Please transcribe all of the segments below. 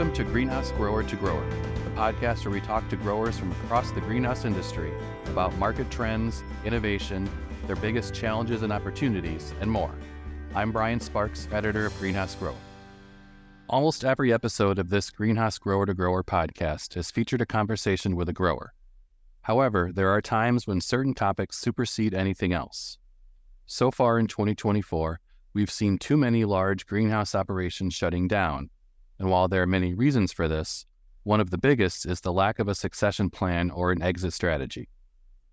Welcome to Greenhouse Grower to Grower, the podcast where we talk to growers from across the greenhouse industry about market trends, innovation, their biggest challenges and opportunities, and more. I'm Brian Sparks, editor of Greenhouse Grower. Almost every episode of this Greenhouse Grower to Grower podcast has featured a conversation with a grower. However, there are times when certain topics supersede anything else. So far in 2024, we've seen too many large greenhouse operations shutting down. And while there are many reasons for this, one of the biggest is the lack of a succession plan or an exit strategy.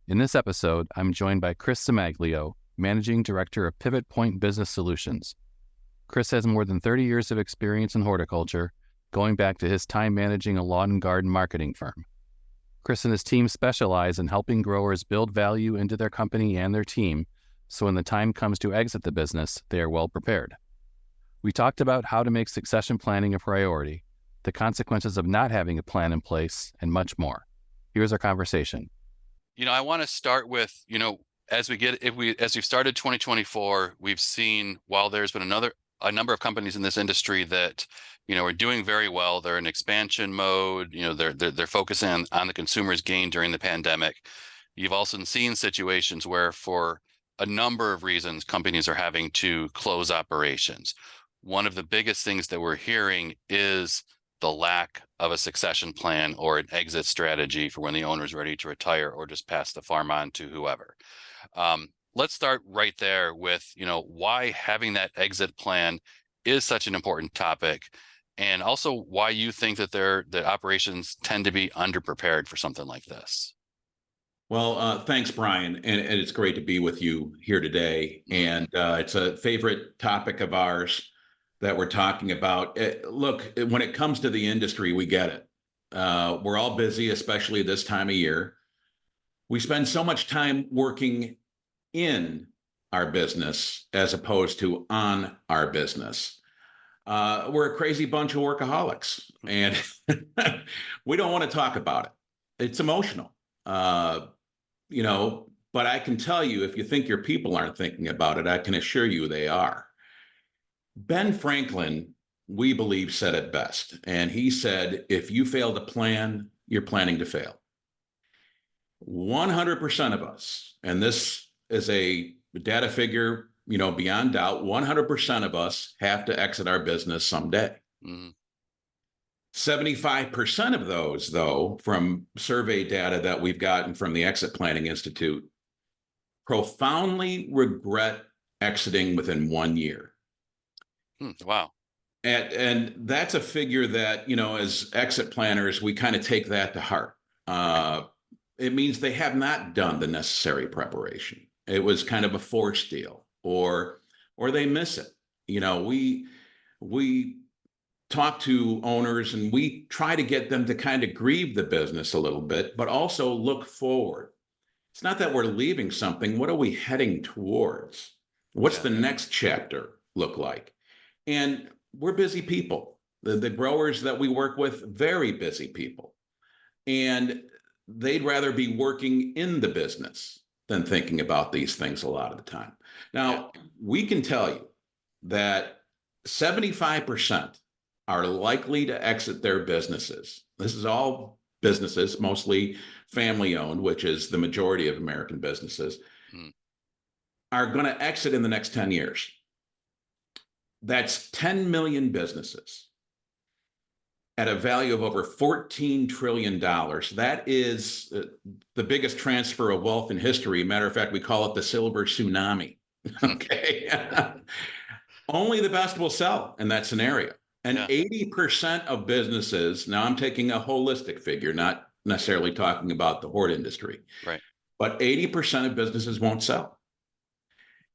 In this episode, I'm joined by Chris Cimaglio, Managing Director of PivotPoint Business Solutions. Chris has more than 30 years of experience in horticulture, going back to his time managing a lawn and garden marketing firm. Chris and his team specialize in helping growers build value into their company and their team, so when the time comes to exit the business, they are well prepared. We talked about how to make succession planning a priority, the consequences of not having a plan in place, and much more. Here's our conversation. I want to start with, as we've started 2024, we've seen, while there's been a number of companies in this industry that, are doing very well. They're in expansion mode. They're focusing on the consumer's gain during the pandemic. You've also seen situations where, for a number of reasons, companies are having to close operations. One of the biggest things that we're hearing is the lack of a succession plan or an exit strategy for when the owner is ready to retire or just pass the farm on to whoever. Let's start right there with, why having that exit plan is such an important topic, and also why you think that operations tend to be underprepared for something like this. Well, thanks, Brian, and it's great to be with you here today. And it's a favorite topic of ours that we're talking about. Look, when it comes to the industry, we get it. We're all busy, especially this time of year. We spend so much time working in our business as opposed to on our business. We're a crazy bunch of workaholics, and we don't want to talk about it. It's emotional. But I can tell you, if you think your people aren't thinking about it, I can assure you they are. Ben Franklin, we believe, said it best. And he said, if you fail to plan, you're planning to fail. 100% of us, and this is a data figure, beyond doubt, 100% of us have to exit our business someday. 75% of those, though, from survey data that we've gotten from the Exit Planning Institute, profoundly regret exiting within 1 year. Wow. And that's a figure that, as exit planners, we kind of take that to heart. It means they have not done the necessary preparation. It was kind of a forced deal, or they miss it. We talk to owners and we try to get them to kind of grieve the business a little bit, but also look forward. It's not that we're leaving something. What are we heading towards? What's the next chapter look like? And we're busy people. The growers that we work with, very busy people. And they'd rather be working in the business than thinking about these things a lot of the time. Now, we can tell you that 75% are likely to exit their businesses. This is all businesses, mostly family-owned, which is the majority of American businesses, are going to exit in the next 10 years. That's 10 million businesses at a value of over $14 trillion. That is the biggest transfer of wealth in history. Matter of fact, we call it the silver tsunami. Okay. Only the best will sell in that scenario. And 80% of businesses, now I'm taking a holistic figure, not necessarily talking about the hort industry, right? But 80% of businesses won't sell.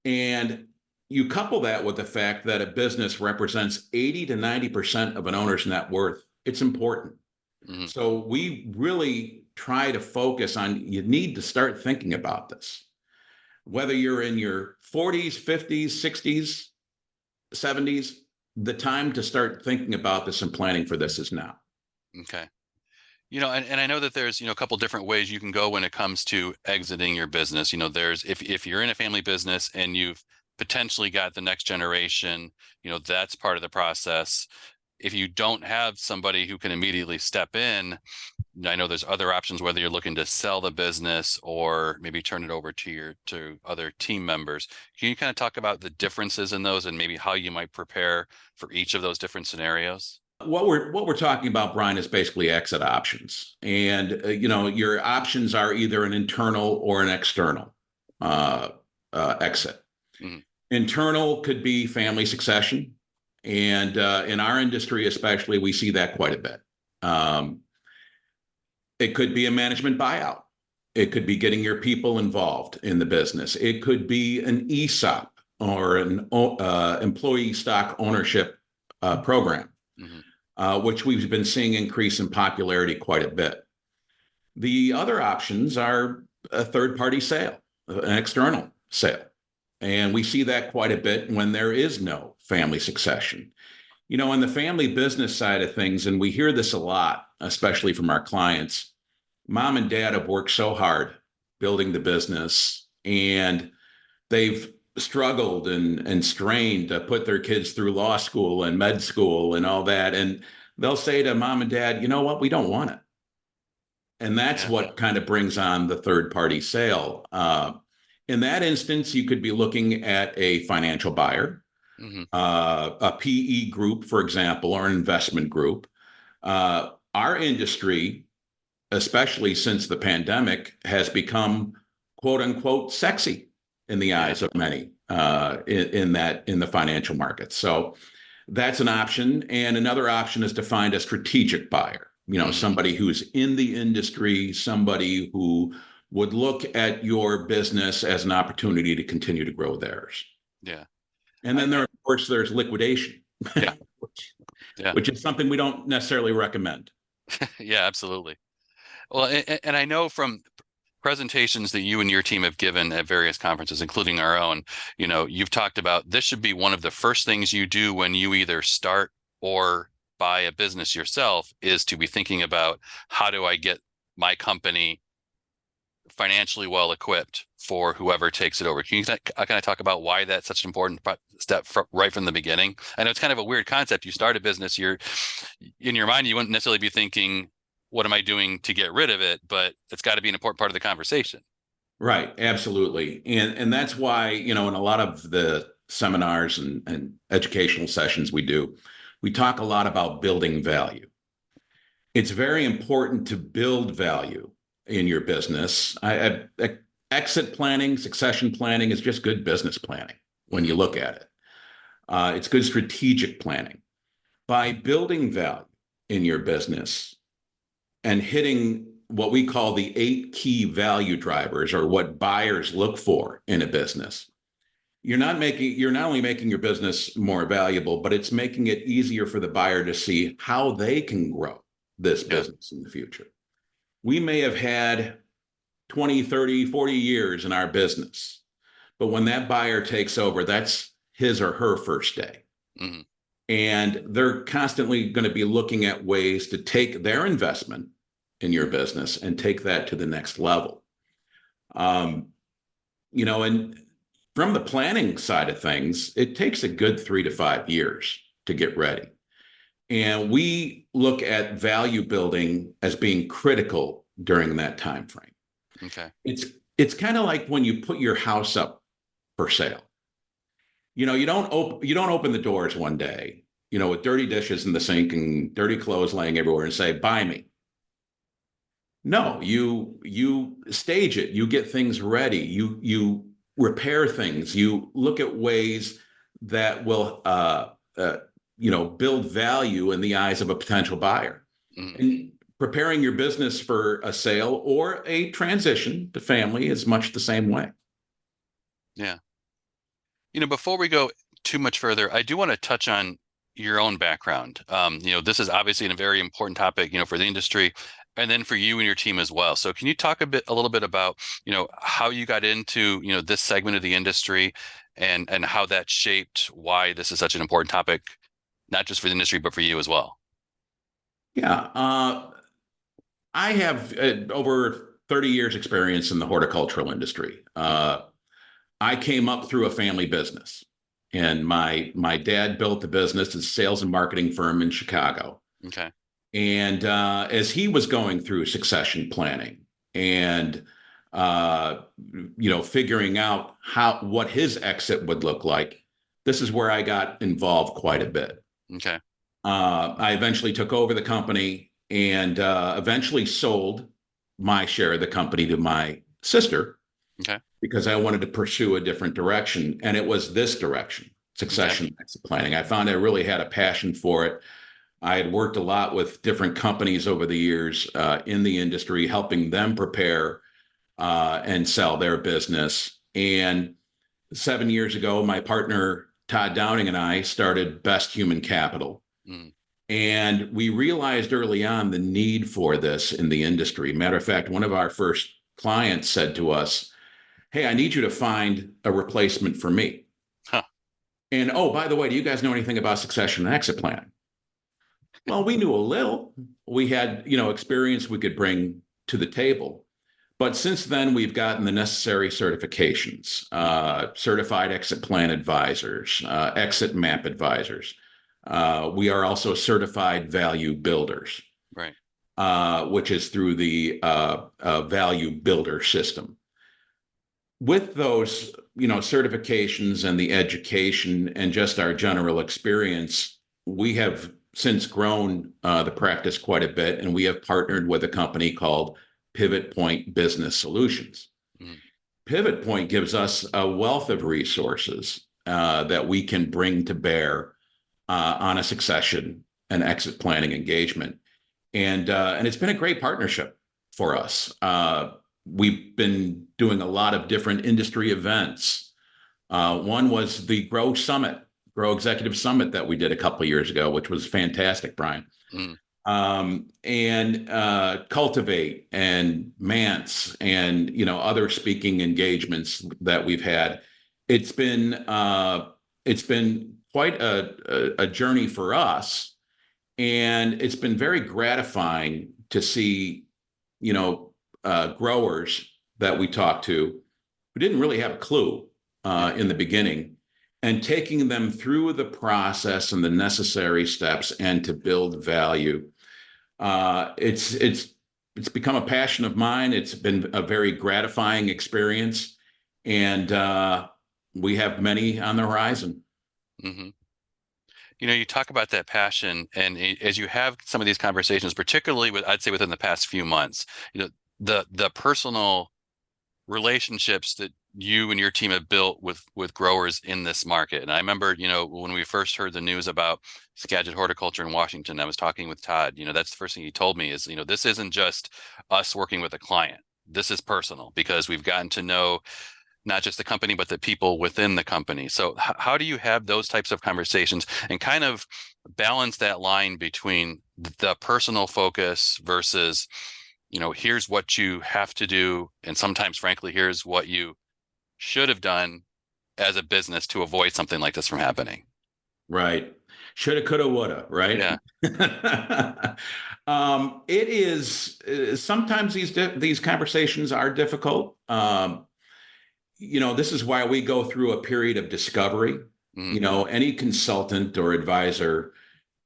And you couple that with the fact that a business represents 80 to 90% of an owner's net worth. It's important. So we really try to focus on, you need to start thinking about this. Whether you're in your 40s, 50s, 60s, 70s, the time to start thinking about this and planning for this is now. Okay. And I know that there's, a couple different ways you can go when it comes to exiting your business. There's, if you're in a family business and you've potentially got the next generation, that's part of the process. if you don't have somebody who can immediately step in, I know there's other options, whether you're looking to sell the business or maybe turn it over to other team members. Can you kind of talk about the differences in those and maybe how you might prepare for each of those different scenarios? What we're talking about, Brian, is basically exit options, and your options are either an internal or an external exit. Mm-hmm. Internal could be family succession, and in our industry, especially, we see that quite a bit. It could be a management buyout. It could be getting your people involved in the business. It could be an ESOP or an employee stock ownership program, which we've been seeing increase in popularity quite a bit. The other options are a third-party sale, an external sale. And we see that quite a bit when there is no family succession. On the family business side of things, and we hear this a lot, especially from our clients, mom and dad have worked so hard building the business, and they've struggled and strained to put their kids through law school and med school and all that. And they'll say to mom and dad, you know what, we don't want it. And that's what kind of brings on the third party sale. In that instance, you could be looking at a financial buyer, a PE group, for example, or an investment group. Our industry, especially since the pandemic, has become quote unquote sexy in the eyes of many in the financial markets. So that's an option. And another option is to find a strategic buyer, somebody who's in the industry, somebody who would look at your business as an opportunity to continue to grow theirs. Yeah. And then of course, there's liquidation, which is something we don't necessarily recommend. Yeah, absolutely. Well, and I know from presentations that you and your team have given at various conferences, including our own, you've talked about this should be one of the first things you do when you either start or buy a business yourself, is to be thinking about, how do I get my company financially well equipped for whoever takes it over? Can you kind of talk about why that's such an important step right from the beginning? I know it's kind of a weird concept. You start a business, you're in your mind, you wouldn't necessarily be thinking, what am I doing to get rid of it? But it's got to be an important part of the conversation. Right. Absolutely. And that's why, in a lot of the seminars and educational sessions we do, we talk a lot about building value. It's very important to build value in your business. Exit planning, succession planning is just good business planning when you look at it. It's good strategic planning. By building value in your business and hitting what we call the 8 key value drivers, or what buyers look for in a business, you're not only making your business more valuable, but it's making it easier for the buyer to see how they can grow this business in the future. We may have had 20, 30, 40 years in our business, but when that buyer takes over, that's his or her first day. And they're constantly going to be looking at ways to take their investment in your business and take that to the next level. And from the planning side of things, it takes a good 3 to 5 years to get ready. And we look at value building as being critical during that time frame. Okay. It's kind of like when you put your house up for sale. You don't open the doors one day, with dirty dishes in the sink and dirty clothes laying everywhere and say, buy me. No, you stage it, you get things ready, you repair things, you look at ways that will build value in the eyes of a potential buyer. And preparing your business for a sale or a transition to family is much the same way. Yeah. Before we go too much further, I do want to touch on your own background. This is obviously a very important topic, for the industry, and then for you and your team as well. So can you talk a little bit about, how you got into, this segment of the industry, and how that shaped why this is such an important topic, not just for the industry, but for you as well? Yeah. I have over 30 years experience in the horticultural industry. I came up through a family business, And my dad built the business. It's a sales and marketing firm in Chicago. Okay. And as he was going through succession planning and figuring out what his exit would look like, this is where I got involved quite a bit. Okay. I eventually took over the company and eventually sold my share of the company to my sister. Okay. Because I wanted to pursue a different direction. And it was this direction, succession exit planning. I found I really had a passion for it. I had worked a lot with different companies over the years in the industry, helping them prepare and sell their business. And 7 years ago, my partner, Todd Downing, and I started Best Human Capital. Mm. And we realized early on the need for this in the industry. Matter of fact, one of our first clients said to us, "Hey, I need you to find a replacement for me." Huh. And oh, by the way, do you guys know anything about succession and exit planning? Well, we knew a little. We had, experience we could bring to the table. But since then, we've gotten the necessary certifications, certified exit plan advisors, exit map advisors. We are also certified value builders, Right. which is through the value builder system. With those, certifications and the education and just our general experience, we have since grown the practice quite a bit, and we have partnered with a company called PivotPoint Business Solutions. Mm. PivotPoint gives us a wealth of resources that we can bring to bear on a succession and exit planning engagement, and it's been a great partnership for us. We've been doing a lot of different industry events. One was the Grow Executive Summit that we did a couple of years ago, which was fantastic, Brian. Mm. And Cultivate and Mance and other speaking engagements that we've had. It's been quite a journey for us, and it's been very gratifying to see growers that we talked to who didn't really have a clue in the beginning, and taking them through the process and the necessary steps and to build value. It's become a passion of mine. It's been a very gratifying experience, and we have many on the horizon. Mm-hmm. You talk about that passion, and as you have some of these conversations, particularly I'd say within the past few months, the personal relationships that you and your team have built with growers in this market. And I remember, when we first heard the news about Skagit horticulture in Washington, I was talking with Todd. That's the first thing he told me is, this isn't just us working with a client. This is personal, because we've gotten to know not just the company, but the people within the company. So how do you have those types of conversations and kind of balance that line between the personal focus versus, here's what you have to do, and sometimes, frankly, here's what you should have done as a business to avoid something like this from happening? Right. Shoulda, coulda, woulda, right? Yeah. It is sometimes these conversations are difficult. This is why we go through a period of discovery. Mm-hmm. Any consultant or advisor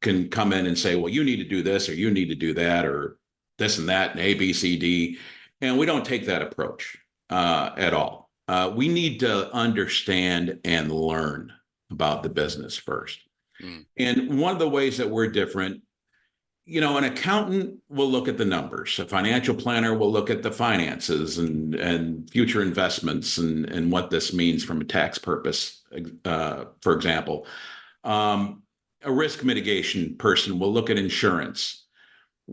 can come in and say, well, you need to do this, or you need to do that, or this and that, and A, B, C, D. And we don't take that approach at all. We need to understand and learn about the business first. Mm. And one of the ways that we're different, an accountant will look at the numbers. A financial planner will look at the finances and future investments and what this means from a tax purpose, for example. A risk mitigation person will look at insurance.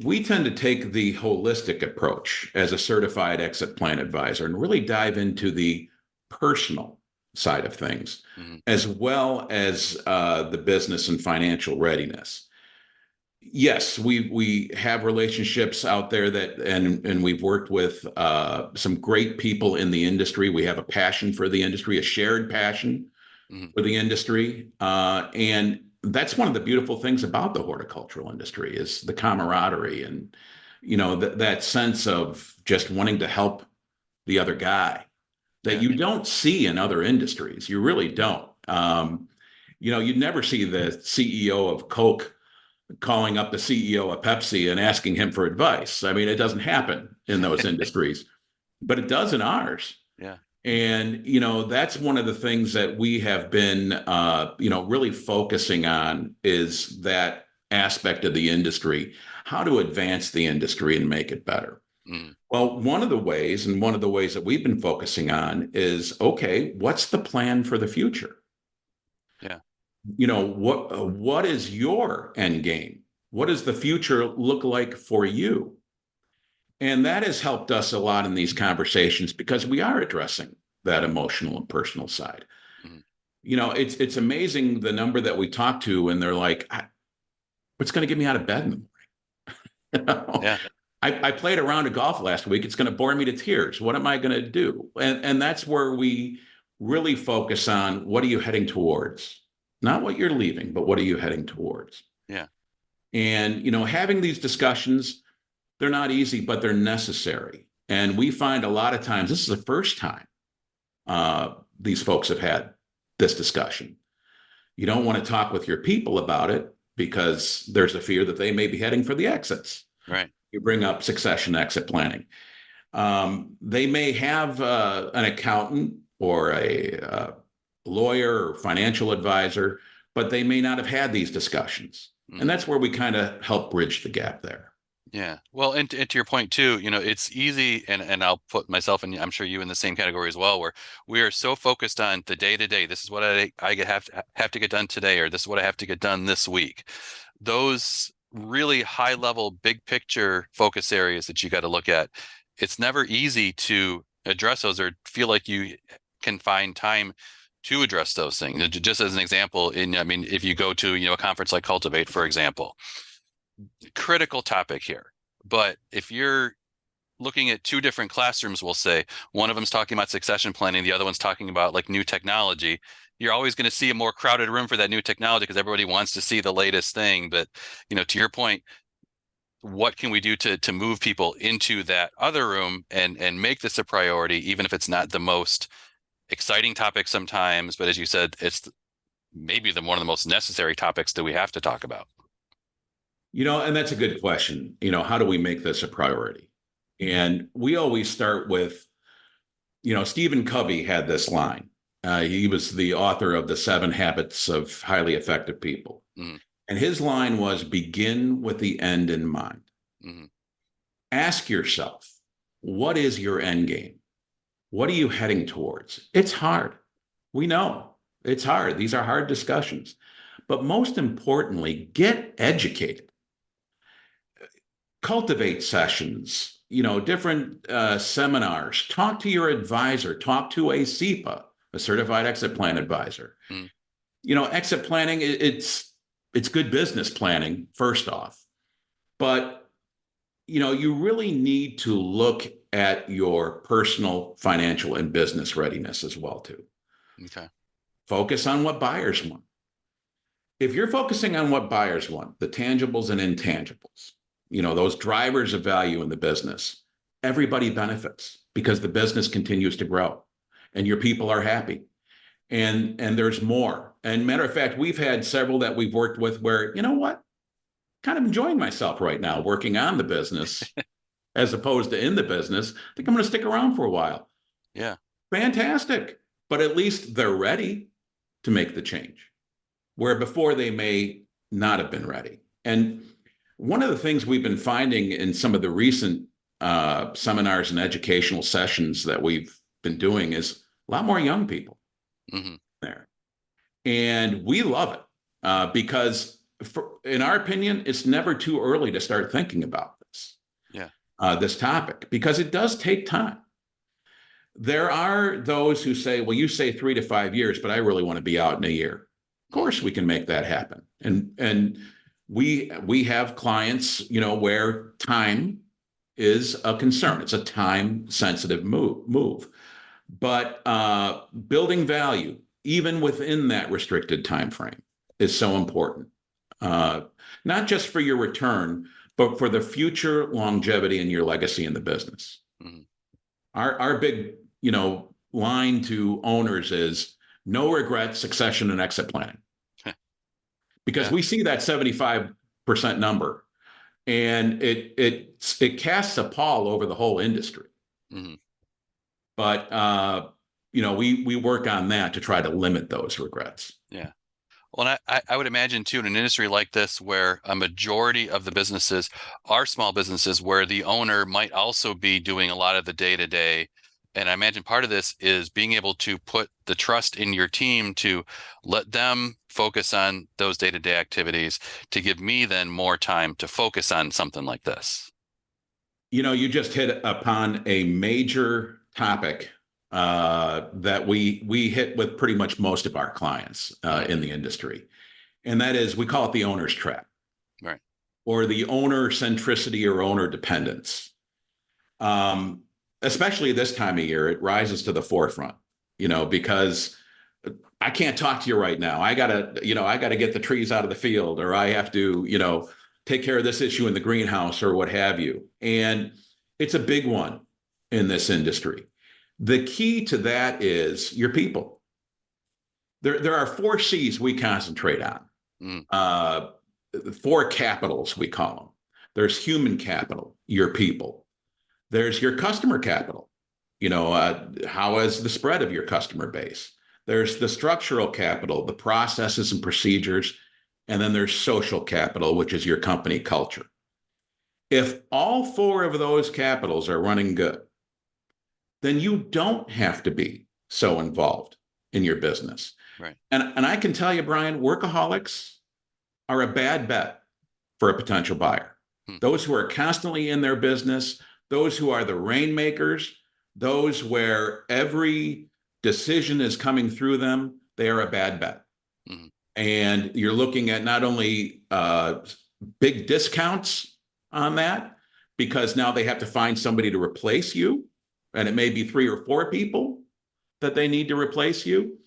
We tend to take the holistic approach as a certified exit plan advisor and really dive into the personal side of things, mm-hmm. as well as the business and financial readiness. Yes, we have relationships out there and we've worked with some great people in the industry. We have a passion for the industry, a shared passion, mm-hmm. for the industry, and that's one of the beautiful things about the horticultural industry is the camaraderie and, that sense of just wanting to help the other guy that you don't see in other industries. You really don't. you'd never see the CEO of Coke calling up the CEO of Pepsi and asking him for advice. I mean, it doesn't happen in those industries, but it does in ours. Yeah. And, that's one of the things that we have been, really focusing on is that aspect of the industry, how to advance the industry and make it better. Mm. Well, one of the ways that we've been focusing on is, okay, what's the plan for the future? Yeah. What is your end game? What does the future look like for you? And that has helped us a lot in these conversations because we are addressing that emotional and personal side. Mm. It's amazing the number that we talk to, and they're like, what's going to get me out of bed in the morning? Yeah. I played a round of golf last week. It's going to bore me to tears. What am I going to do? And that's where we really focus on, what are you heading towards? Not what you're leaving, but what are you heading towards? Yeah. And, having these discussions, they're not easy, but they're necessary. And we find a lot of times, this is the first time these folks have had this discussion. You don't want to talk with your people about it because there's a fear that they may be heading for the exits. Right. You bring up succession exit planning. They may have an accountant or a lawyer or financial advisor, but they may not have had these discussions. Mm. And that's where we kind of help bridge the gap there. Yeah. Well, and to your point too, it's easy, and I'll put myself and I'm sure you in the same category as well, where we are so focused on the day to day. This is what I have to get done today, or this is what I have to get done this week. Those really high level, big picture focus areas that you got to look at. It's never easy to address those or feel like you can find time to address those things. Just as an example, if you go to, a conference like Cultivate, for example, critical topic here. But if you're looking at two different classrooms, we'll say one of them's talking about succession planning, the other one's talking about like new technology, you're always going to see a more crowded room for that new technology because everybody wants to see the latest thing. But, to your point, what can we do to move people into that other room and make this a priority, even if it's not the most exciting topic sometimes, but as you said, it's maybe one of the most necessary topics that we have to talk about. And that's a good question. How do we make this a priority? And we always start with, Stephen Covey had this line. He was the author of The 7 Habits of Highly Effective People. Mm-hmm. And his line was, begin with the end in mind. Mm-hmm. Ask yourself, what is your end game? What are you heading towards? It's hard. We know it's hard. These are hard discussions. But most importantly, get educated. Cultivate sessions, different seminars. Talk to your advisor. Talk to a CEPA, a certified exit plan advisor. Mm. Exit planning, it's good business planning, first off. But, you really need to look at your personal, financial, and business readiness as well, too. Okay. Focus on what buyers want. If you're focusing on what buyers want, the tangibles and intangibles, those drivers of value in the business, everybody benefits because the business continues to grow and your people are happy. And there's more. And matter of fact, we've had several that we've worked with where, kind of enjoying myself right now working on the business as opposed to in the business. I think I'm going to stick around for a while. Yeah. Fantastic. But at least they're ready to make the change, where before they may not have been ready. And one of the things we've been finding in some of the recent seminars and educational sessions that we've been doing is a lot more young people there. And we love it because in our opinion, it's never too early to start thinking about this. Yeah. This topic, because it does take time. There are those who say, well, you say 3 to 5 years, but I really want to be out in a year. Of course, we can make that happen. And we have clients, where time is a concern. It's a time sensitive move. But building value, even within that restricted time frame, is so important. Not just for your return, but for the future longevity and your legacy in the business. Mm-hmm. Our big, line to owners is no regret, succession, and exit planning. because we see that 75% number, and it casts a pall over the whole industry. Mm-hmm. But we work on that to try to limit those regrets. Yeah. Well, and I would imagine too, in an industry like this, where a majority of the businesses are small businesses, where the owner might also be doing a lot of the day-to-day. And I imagine part of this is being able to put the trust in your team to let them focus on those day-to-day activities, to give me then more time to focus on something like this. You just hit upon a major topic that we hit with pretty much most of our clients in the industry. And that is, we call it the owner's trap. Right. Or the owner centricity or owner dependence. Especially this time of year, it rises to the forefront, because I can't talk to you right now. I gotta get the trees out of the field, or I have to, take care of this issue in the greenhouse or what have you. And it's a big one in this industry. The key to that is your people. There are 4 C's we concentrate on. 4 capitals, we call them. There's human capital, your people. There's your customer capital. How is the spread of your customer base? There's the structural capital, the processes and procedures. And then there's social capital, which is your company culture. If all 4 of those capitals are running good, then you don't have to be so involved in your business. Right. And I can tell you, Brian, workaholics are a bad bet for a potential buyer. Those who are constantly in their business, those who are the rainmakers, those where every decision is coming through them, they are a bad bet. Mm-hmm. And you're looking at not only big discounts on that, because now they have to find somebody to replace you, and it may be 3 or 4 people that they need to replace you.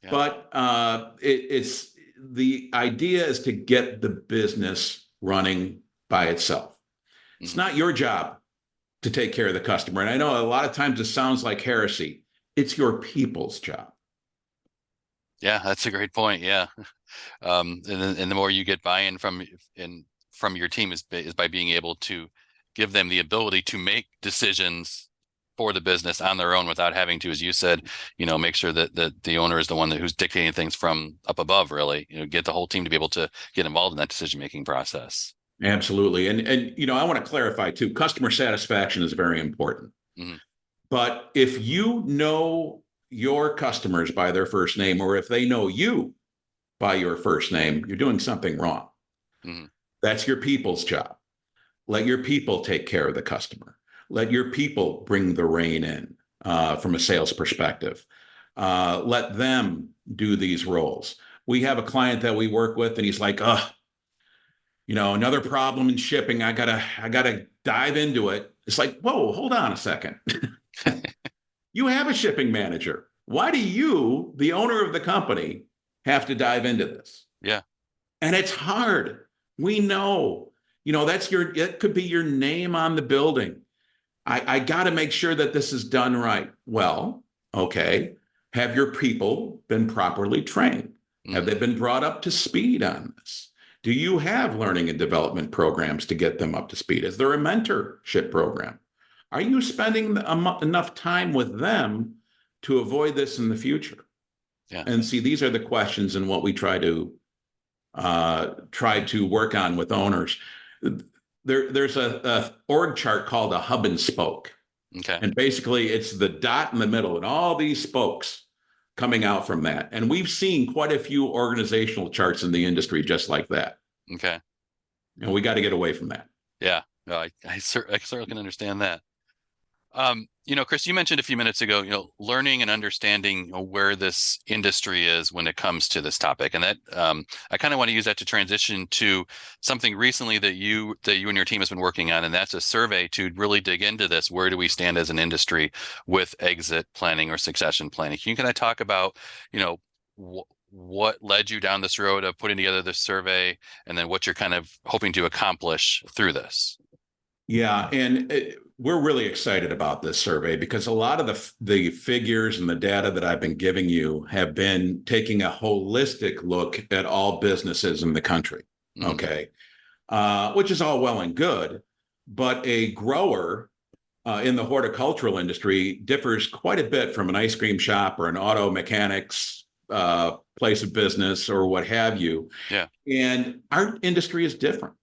Yeah. But it's the idea is to get the business running by itself. Mm-hmm. It's not your job to take care of the customer. And I know a lot of times it sounds like heresy. It's your people's job. Yeah, that's a great point. Yeah. And the more you get buy-in from your team is by being able to give them the ability to make decisions for the business on their own without having to, as you said, make sure that the owner is the one who's dictating things from up above, really, get the whole team to be able to get involved in that decision-making process. Absolutely. And I want to clarify too, customer satisfaction is very important. Mm-hmm. But if you know your customers by their first name, or if they know you by your first name, you're doing something wrong. Mm-hmm. That's your people's job. Let your people take care of the customer. Let your people bring the rain in from a sales perspective. Let them do these roles. We have a client that we work with, and he's like, another problem in shipping. I gotta dive into it. It's like, whoa, hold on a second. You have a shipping manager. Why do you, the owner of the company, have to dive into this? Yeah. And it's hard. We know, it could be your name on the building. I got to make sure that this is done right. Well, okay. Have your people been properly trained? Mm-hmm. Have they been brought up to speed on this? Do you have learning and development programs to get them up to speed? Is there a mentorship program? Are you spending enough time with them to avoid this in the future? Yeah. And see, these are the questions and what we try to work on with owners. There's a org chart called a hub and spoke. Okay. And basically it's the dot in the middle and all these spokes coming out from that. And we've seen quite a few organizational charts in the industry just like that. Okay. And we got to get away from that. Yeah. No, I certainly can understand that. Chris, you mentioned a few minutes ago, learning and understanding where this industry is when it comes to this topic. And that I kind of want to use that to transition to something recently that you and your team has been working on. And that's a survey to really dig into this. Where do we stand as an industry with exit planning or succession planning? Can you kind of talk about, what led you down this road of putting together this survey, and then what you're kind of hoping to accomplish through this? Yeah. And we're really excited about this survey because a lot of the figures and the data that I've been giving you have been taking a holistic look at all businesses in the country. Okay. Which is all well and good, but a grower in the horticultural industry differs quite a bit from an ice cream shop or an auto mechanics place of business or what have you. Yeah. And our industry is different.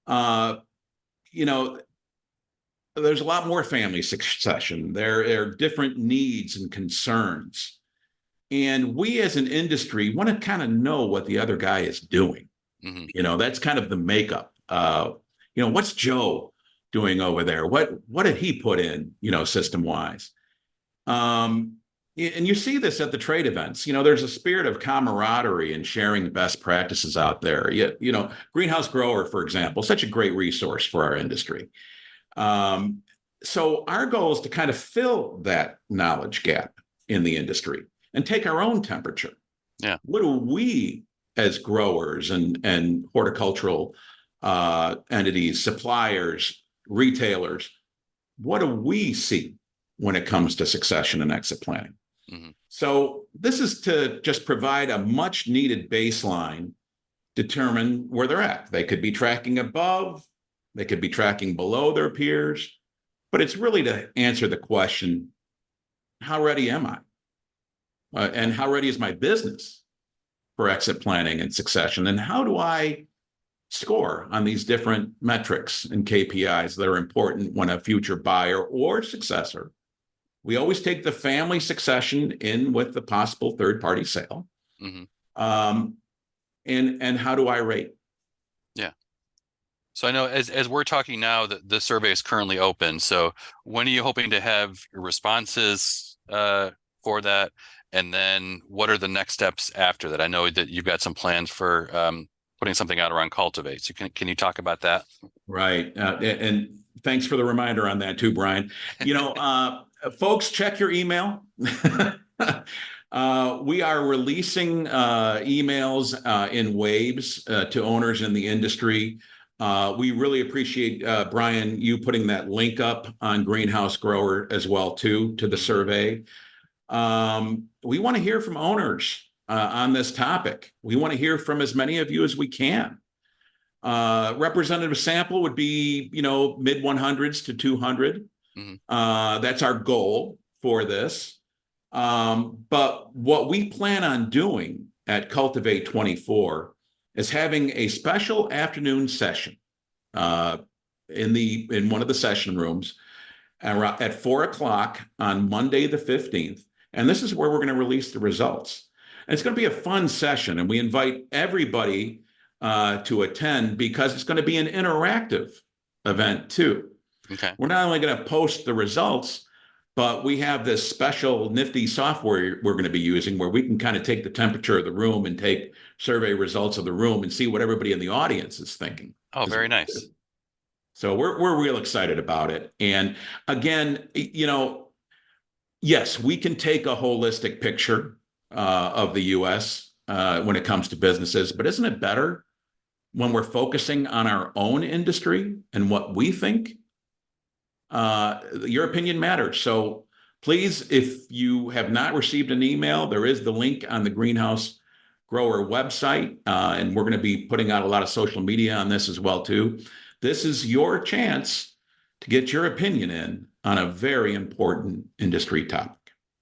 You know, there's a lot more family succession. There are different needs and concerns. And we as an industry want to kind of know what the other guy is doing. You know, that's kind of the makeup. You know, what's Joe doing over there? What did he put in, you know, system wise? And you see this at the trade events. You know, there's a spirit of camaraderie and sharing best practices out there. You know, Greenhouse Grower, for example, such a great resource for our industry. So our goal is to kind of fill that knowledge gap in the industry and take our own temperature. Yeah. What do we as growers and horticultural entities, suppliers, retailers, what do we see when it comes to succession and exit planning? So this is to just provide a much needed baseline, determine where they're at. They could be tracking above, they could be tracking below their peers, but it's really to answer the question, how ready am I? And how ready is my business for exit planning and succession? And how do I score on these different metrics and KPIs that are important when a future buyer or successor? We always take the family succession in with the possible third-party sale. And how do I rate? Yeah. So I know as we're talking now, the survey is currently open. So when are you hoping to have your responses for that? And then what are the next steps after that? I know that you've got some plans for putting something out around Cultivate. So can you talk about that? Right. And thanks for the reminder on that too, Brian. You know, folks, check your email. We are releasing emails in waves to owners in the industry. We really appreciate, Brian, you putting that link up on Greenhouse Grower as well, too, to the survey. We want to hear from owners on this topic. We want to hear from as many of you as we can. Representative sample would be, you know, mid 100s to 200. That's our goal for this. But what we plan on doing at Cultivate 24 is having a special afternoon session in one of the session rooms at 4 o'clock on Monday the 15th. And this is where we're going to release the results. And it's going to be a fun session. And we invite everybody to attend because it's going to be an interactive event too. Okay. We're not only going to post the results, but we have this special nifty software we're going to be using where we can kind of take the temperature of the room and take survey results of the room and see what everybody in the audience is thinking. Oh, very nice. So we're real excited about it. And again, you know, yes, we can take a holistic picture of the U.S. When it comes to businesses, but isn't it better when we're focusing on our own industry and what we think? Your opinion matters. So please, if you have not received an email, there is the link on the Greenhouse Grower website, and we're going to be putting out a lot of social media on this as well, too. This is your chance to get your opinion in on a very important industry topic.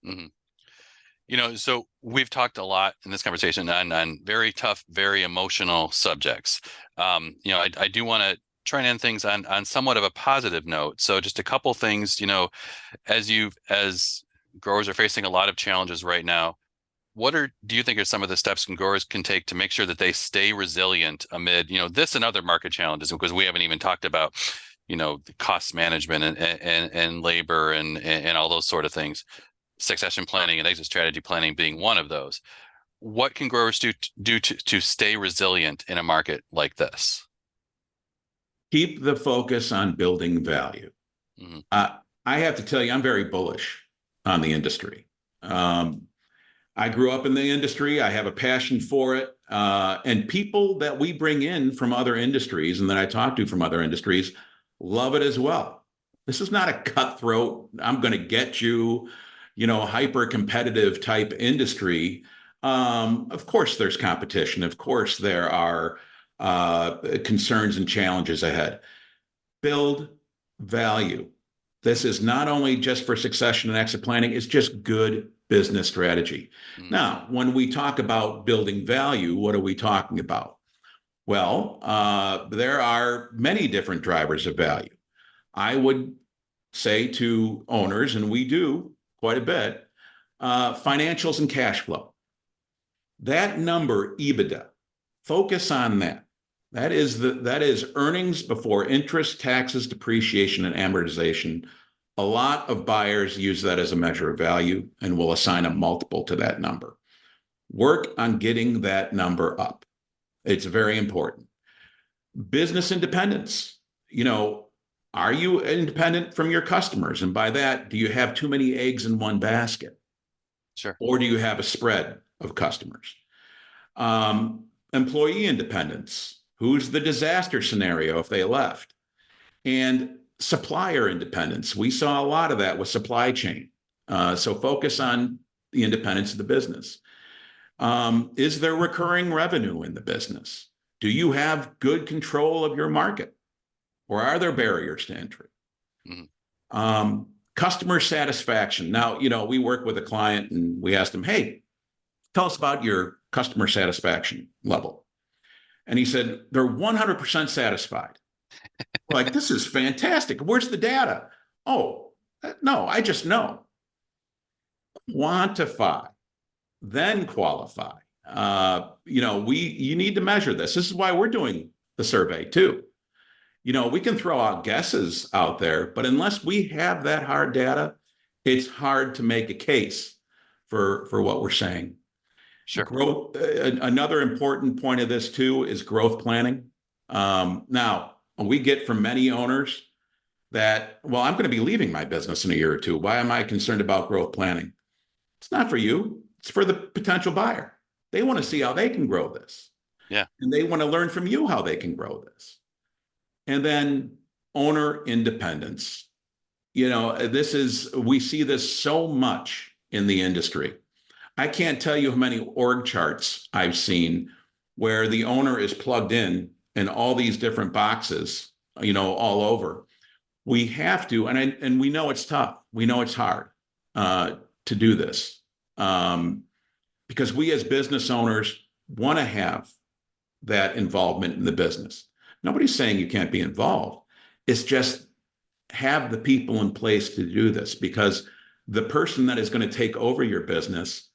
You know, so we've talked a lot in this conversation on very tough, very emotional subjects. You know, I do want to try and end things on somewhat of a positive note. So just a couple things, you know, as growers are facing a lot of challenges right now, do you think are some of the steps growers can take to make sure that they stay resilient amid, you know, this and other market challenges? Because we haven't even talked about, you know, the cost management and labor and all those sort of things. Succession planning and exit strategy planning being one of those. What can growers do to stay resilient in a market like this? Keep the focus on building value. I have to tell you, I'm very bullish on the industry. I grew up in the industry. I have a passion for it. And people that we bring in from other industries and that I talk to from other industries love it as well. This is not a cutthroat, I'm going to get you, hyper competitive type industry. Of course, there's competition. Of course, there are concerns and challenges ahead. Build value. This is not only just for succession and exit planning, it's just good business strategy. Now, when we talk about building value, what are we talking about? Well, there are many different drivers of value. I would say to owners, and we do quite a bit, financials and cash flow. That number, EBITDA, focus on that. That is earnings before interest, taxes, depreciation, and amortization. A lot of buyers use that as a measure of value and will assign a multiple to that number. Work on getting that number up. It's very important. Business independence. Are you independent from your customers? And by that, do you have too many eggs in one basket? Sure. Or do you have a spread of customers? Employee independence. Who's the disaster scenario if they left? And supplier independence. We saw a lot of that with supply chain. So focus on the independence of the business. Is there recurring revenue in the business? Do you have good control of your market? Or are there barriers to entry? Customer satisfaction. Now, we work with a client and we asked him, hey, tell us about your customer satisfaction level. And he said, they're 100% satisfied. Like, this is fantastic. Where's the data? Oh, no, I just know. Quantify, then qualify. You need to measure this. This is why we're doing the survey too. We can throw out guesses out there, but unless we have that hard data, it's hard to make a case for what we're saying. Sure. Growth. Another important point of this too is growth planning. Now, we get from many owners that, well, I'm going to be leaving my business in a year or two. Why am I concerned about growth planning? It's not for you. It's for the potential buyer. They want to see how they can grow this. Yeah. And they want to learn from you how they can grow this. And then owner independence. We see this so much in the industry. I can't tell you how many org charts I've seen where the owner is plugged in all these different boxes, all over. We have to, and we know it's tough. We know it's hard to do this because we as business owners want to have that involvement in the business. Nobody's saying you can't be involved. It's just have the people in place to do this, because the person that is going to take over your business,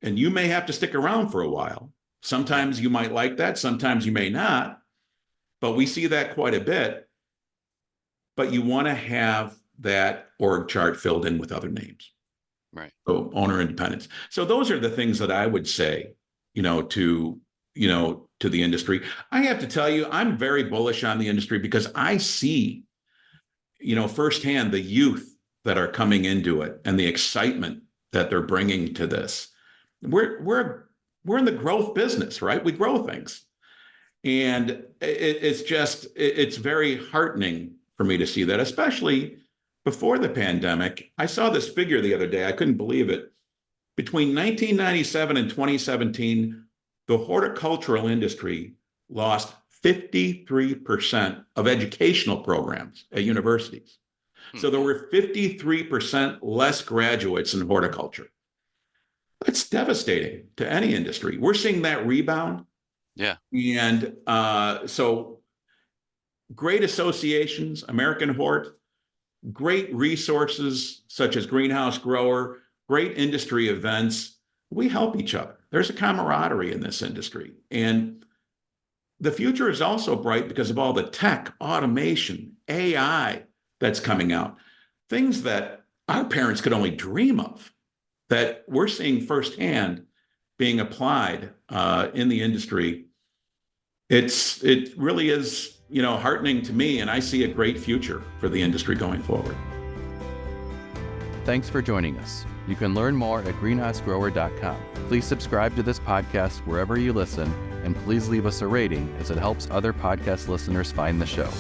and you may have to stick around for a while. Sometimes you might like that. Sometimes you may not, but we see that quite a bit. But you want to have that org chart filled in with other names. Right. So owner independence. So those are the things that I would say, to the industry. I have to tell you, I'm very bullish on the industry because I see, firsthand the youth that are coming into it and the excitement that they're bringing to this. We're in the growth business, right? We grow things. And it's very heartening for me to see that, especially before the pandemic. I saw this figure the other day. I couldn't believe it. Between 1997 and 2017, the horticultural industry lost 53% of educational programs at universities. So there were 53% less graduates in horticulture. That's devastating to any industry. We're seeing that rebound. Yeah. And so great associations, American Hort, great resources such as Greenhouse Grower, great industry events. We help each other. There's a camaraderie in this industry. And the future is also bright because of all the tech, automation, AI that's coming out. Things that our parents could only dream of, that we're seeing firsthand being applied in the industry. It really is, heartening to me, and I see a great future for the industry going forward. Thanks for joining us. You can learn more at greenhousegrower.com. Please subscribe to this podcast wherever you listen, and please leave us a rating as it helps other podcast listeners find the show.